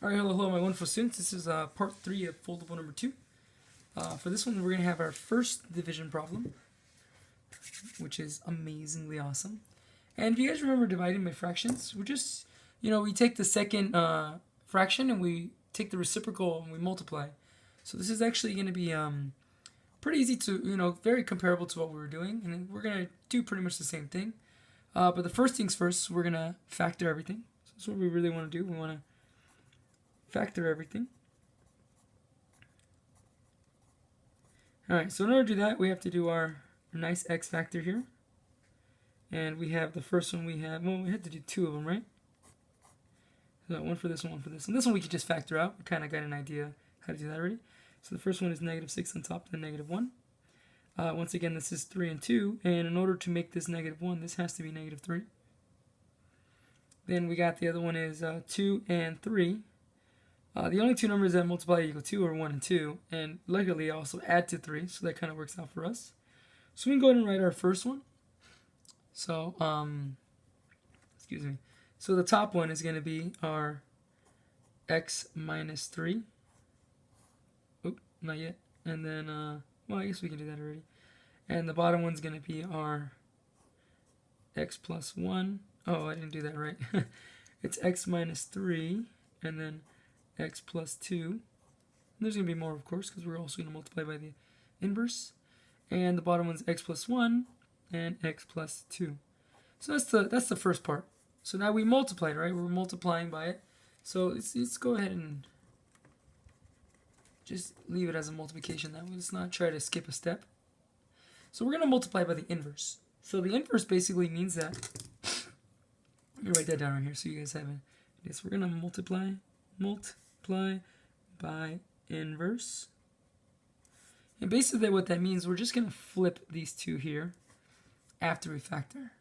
Alright, hello, my wonderful students. This is part 3 of Foldable number 2. For this one, we're going to have our first division problem, which is amazingly awesome. And if you guys remember dividing by fractions, we're just, we take the second fraction and we take the reciprocal and we multiply. So this is actually going to be pretty easy to, very comparable to what we were doing. And we're going to do pretty much the same thing. But the first things first, we're going to factor everything. So that's what we really want to do. We want to factor everything. Alright, so in order to do that, we have to do our nice x factor here. And we have the first one we have to do two of them, right? So one for this one for this. And this one we could just factor out. We kind of got an idea how to do that already. So the first one is negative 6 on top, then negative 1. Once again, this is 3 and 2. And in order to make this negative 1, this has to be negative 3. Then we got the other one is 2 and 3. The only two numbers that multiply equal 2 are 1 and 2, and luckily also add to 3, so that kind of works out for us. So we can go ahead and write our first one. So, excuse me. So the top one is going to be our x minus 3. Oop, not yet. And then, well, I guess we can do that already. And the bottom one's going to be our x plus 1. Oh, I didn't do that right. It's x minus 3, and then x plus 2. And there's going to be more, of course, because we're also going to multiply by the inverse. And the bottom one's x plus 1 and x plus 2. So that's the first part. So now we multiplied, right? We're multiplying by it. So let's go ahead and just leave it as a multiplication. That way, let's not try to skip a step. So we're going to multiply by the inverse. So the inverse basically means that, let me write that down right here so you guys have it. Yes, we're going to multiply by inverse. And basically what that means, we're just going to flip these two here after we factor.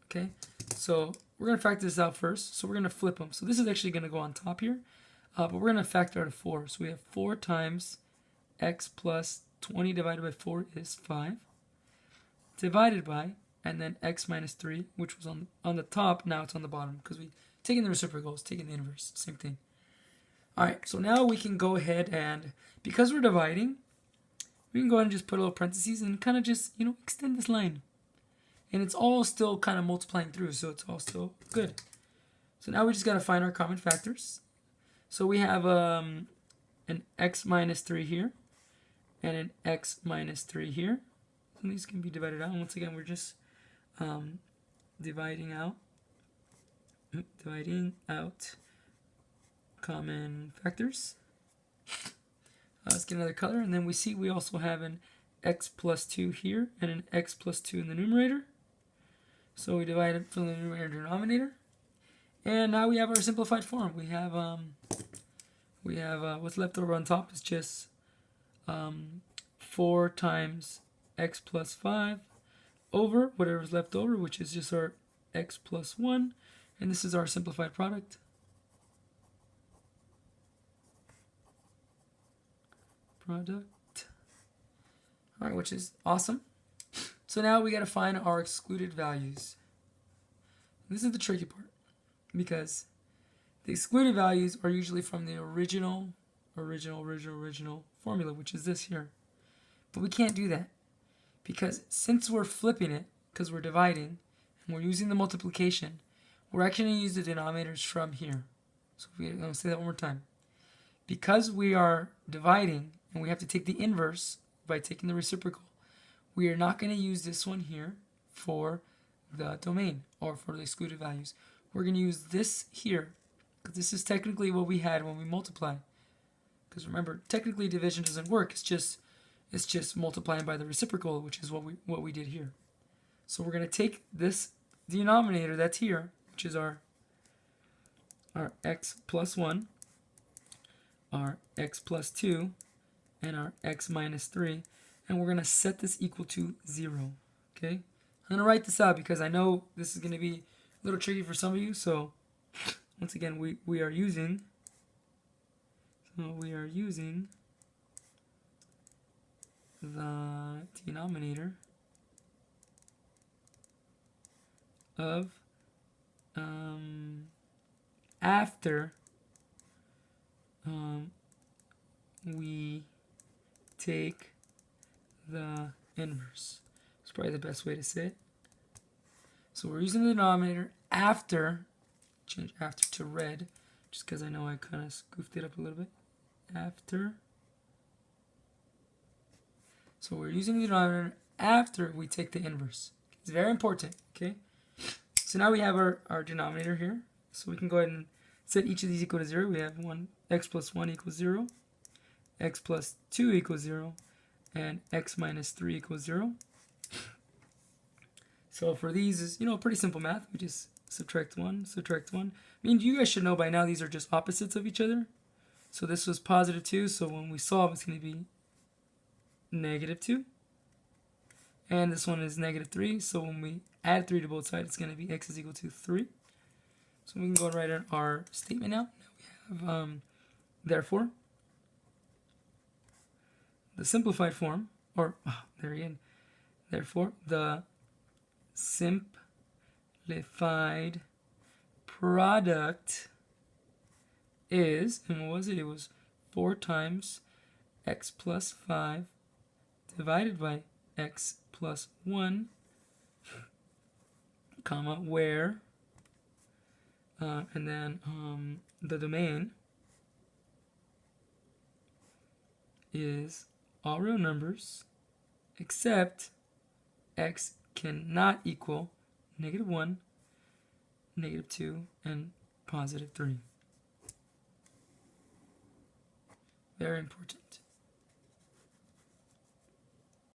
Okay, so we're going to factor this out first. So we're going to flip them. So this is actually going to go on top here. But we're going to factor out a 4. So we have 4 times x plus 20 divided by 4 is 5. Divided by, and then x minus 3, which was on the top, now it's on the bottom. Because we taking the reciprocals, taking the inverse, same thing. Alright, so now we can go ahead and, because we're dividing, we can go ahead and just put a little parentheses and kind of just, extend this line. And it's all still kind of multiplying through, so it's all still good. So now we just got to find our common factors. So we have an x minus 3 here, and an x minus 3 here. And these can be divided out. And once again, we're just dividing out common factors. Let's get another color, and then we see we also have an x plus 2 here and an x plus 2 in the numerator. So we divide it from the numerator to denominator, and now we have our simplified form. We have what's left over on top is just 4 times x plus 5 over whatever's left over, which is just our x plus 1, and this is our simplified product. Alright, which is awesome. So now we got to find our excluded values. This is the tricky part, because the excluded values are usually from the original formula, which is this here. But we can't do that, because since we're flipping it, because we're dividing, and we're using the multiplication, we're actually going to use the denominators from here. So I'm going to say that one more time. Because we are dividing, and we have to take the inverse by taking the reciprocal, we are not going to use this one here for the domain or for the excluded values. We're going to use this here, because this is technically what we had when we multiply. Because remember, technically division doesn't work. It's just multiplying by the reciprocal, which is what we did here. So we're going to take this denominator that's here, which is our x plus 1, our x plus 2, and our x minus 3, and we're going to set this equal to 0. Okay, I'm going to write this out because I know this is going to be a little tricky for some of you. So once again, we are using the denominator of after we take the inverse. It's probably the best way to say it. So we're using the denominator after, change after to red, just because I know I kind of goofed it up a little bit. After. So we're using the denominator after we take the inverse. It's very important, okay? So now we have our denominator here. So we can go ahead and set each of these equal to 0. We have x plus 1 equals 0, x plus 2 equals 0, and x minus 3 equals 0. So for these is, pretty simple math. We just subtract 1, subtract 1. I mean, you guys should know by now these are just opposites of each other. So this was positive 2, so when we solve, it's going to be negative 2. And this one is negative 3, so when we add 3 to both sides, it's going to be x is equal to 3. So we can go and write in our statement now. Now we have, therefore, the simplified form, or, there again, therefore, the simplified product is, and what was it? It was 4 times x plus 5 divided by x plus 1, comma, where, and then the domain is all real numbers except x cannot equal negative 1, negative 2, and positive 3. Very important.